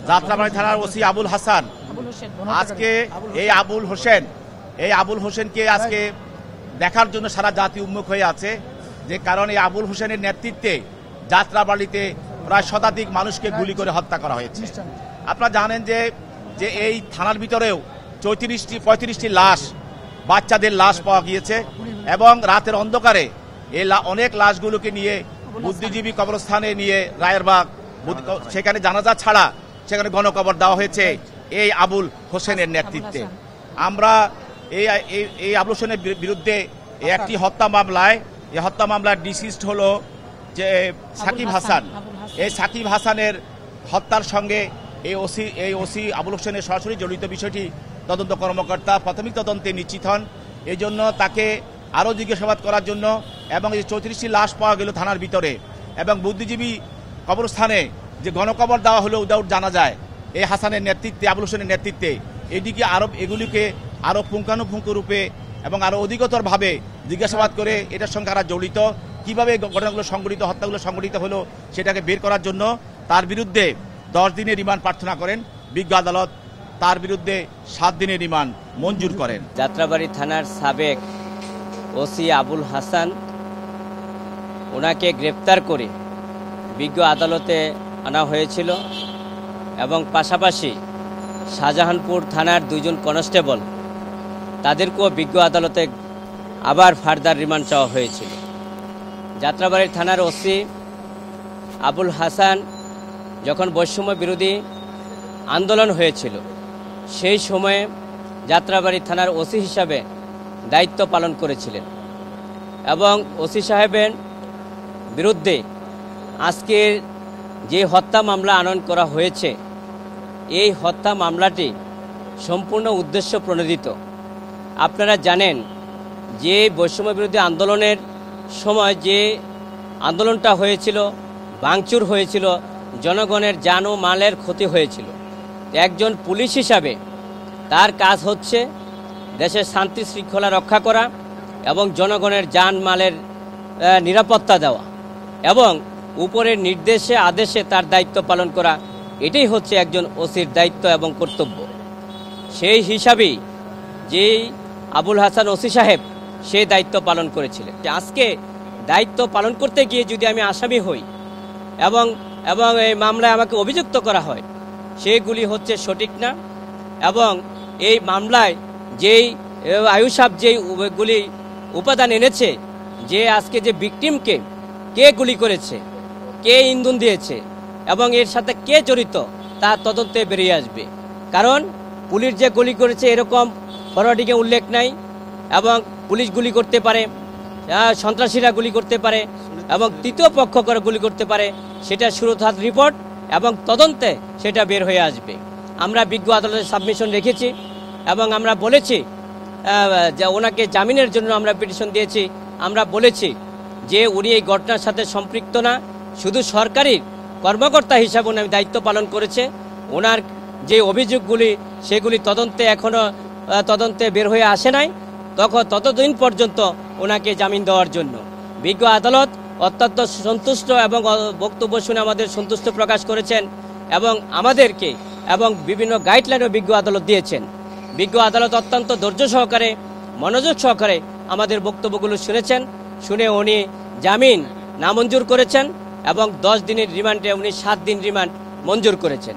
যাত্রাবাড়ী থানার ওসি আবুল হাসান আজকে এই আবুল হোসেনকে আজকে দেখার জন্য সারা জাতি উন্মুখ হয়ে আছে। যে কারণে আবুল হোসেনের নেতৃত্বে যাত্রাবাড়িতে প্রায় শতাধিক মানুষকে গুলি করে হত্যা করা হয়েছে। আপনারা জানেন যে এই থানার ভিতরেও 35টি লাশ, বাচ্চাদের লাশ পাওয়া গিয়েছে এবং রাতের অন্ধকারে এই অনেক লাশগুলোকে নিয়ে বুদ্ধিজীবী কবরস্থানে নিয়ে রায়েরবাগ সেখানে জানাজা ছাড়া সেখানে গণকবর দেওয়া হয়েছে এই আবুল হোসেনের নেতৃত্বে। আমরা এই আবুল হোসেনের বিরুদ্ধে একটি হত্যা মামলায় ডিসিজড হলো যে সাকিব হাসান। এই সাকিব হাসানের হত্যার সঙ্গে এই ওসি আবুল হোসেনের সরাসরি জড়িত বিষয়টি তদন্ত কর্মকর্তা প্রাথমিক তদন্তে নিশ্চিত হন। এই জন্য তাকে আরও জিজ্ঞাসাবাদ করার জন্য এবং এই 34টি লাশ পাওয়া গেল থানার ভিতরে এবং বুদ্ধিজীবী কবরস্থানে যে গণকবর দেওয়া হলো উইদাউট জানা যায় এই হাসানের নেতৃত্বে, আবুল হোসেনের নেতৃত্বে, এদিকে এগুলিকে আরও পুঙ্খানুপুঙ্খ রূপে এবং আরও অধিকতরভাবে জিজ্ঞাসাবাদ করে এটার সঙ্গে কারা জড়িত, কীভাবে ঘটনাগুলো সংঘটিত, হত্যাগুলো সংঘটিত হলো সেটাকে বের করার জন্য তার বিরুদ্ধে 10 দিনের রিমান্ড প্রার্থনা করেন বিজ্ঞ আদালত। তার বিরুদ্ধে 7 দিনের রিমান্ড মঞ্জুর করেন। যাত্রাবাড়ী থানার সাবেক ওসি আবুল হাসান, ওনাকে গ্রেপ্তার করে বিজ্ঞ আদালতে আনা হয়েছিল এবং পাশাপাশি শাহজাহানপুর থানার 2 জন কনস্টেবল তাদেরকেও বিজ্ঞ আদালতে আবার ফার্দার রিমান্ড চাওয়া হয়েছিল। যাত্রাবাড়ী থানার ওসি আবুল হাসান যখন বৈষম্য বিরোধী আন্দোলন হয়েছিল সেই সময়ে যাত্রাবাড়ী থানার ওসি হিসাবে দায়িত্ব পালন করেছিলেন এবং ওসি সাহেবের বিরুদ্ধে আজকের যে হত্যা মামলা আনয়ন করা হয়েছে এই হত্যা মামলাটি সম্পূর্ণ উদ্দেশ্য প্রণোদিত। আপনারা জানেন যে বৈষম্য বিরোধী আন্দোলনের সময় যে আন্দোলনটা হয়েছিল, ভাঙচুর হয়েছিল, জনগণের জান ও মালের ক্ষতি হয়েছিল। একজন পুলিশ হিসাবে তার কাজ হচ্ছে দেশের শান্তি শৃঙ্খলা রক্ষা করা এবং জনগণের জান মালের নিরাপত্তা দেওয়া এবং উপরের নির্দেশে আদেশে তার দায়িত্ব পালন করা, এটাই হচ্ছে একজন ওসির দায়িত্ব এবং কর্তব্য। সেই হিসাবেই যেই আবুল হাসান ওসি সাহেব সেই দায়িত্ব পালন করেছিলেন। আজকে দায়িত্ব পালন করতে গিয়ে যদি আমি আসামি হই এবং এই মামলায় আমাকে অভিযুক্ত করা হয়, সেগুলি হচ্ছে সঠিক না। এবং এই মামলায় যেই আয়ুষাব যেইগুলি উপাদান এনেছে, যে আজকে যে ভিকটিমকে কে গুলি করেছে, কে ইন্ধন দিয়েছে এবং এর সাথে কে জড়িত তা তদন্তে বেরিয়ে আসবে। কারণ পুলিশ যে গুলি করেছে এরকম ফরওয়ার্ডিংয়ে উল্লেখ নাই এবং পুলিশ গুলি করতে পারে, সন্ত্রাসীরা গুলি করতে পারে এবং তৃতীয় পক্ষ করে গুলি করতে পারে, সেটা সুরতহাত রিপোর্ট এবং তদন্তে সেটা বের হয়ে আসবে। আমরা বিজ্ঞ আদালতে সাবমিশন রেখেছি এবং আমরা বলেছি যে ওনাকে জামিনের জন্য আমরা পিটিশন দিয়েছি। আমরা বলেছি যে উনি এই ঘটনার সাথে সম্পৃক্ত না, শুধু সরকারি কর্মকর্তা হিসাবে উনি দায়িত্ব পালন করেছে। ওনার যে অভিযোগগুলি সেগুলি তদন্তে বের হয়ে আসে নাই, ততদিন পর্যন্ত ওনাকে জামিন দেওয়ার জন্য বিজ্ঞ আদালত অত্যন্ত সন্তুষ্ট এবং বক্তব্য শুনে আমাদের সন্তুষ্ট প্রকাশ করেছেন এবং আমাদেরকে এবং বিভিন্ন গাইডলাইনও বিজ্ঞ আদালত দিয়েছেন। বিজ্ঞ আদালত অত্যন্ত ধৈর্য সহকারে, মনোযোগ সহকারে আমাদের বক্তব্যগুলো শুনেছেন। শুনে উনি জামিন নামঞ্জুর করেছেন এবং 10 দিনের রিমান্ডে উনি 7 দিন রিমান্ড মঞ্জুর করেছেন।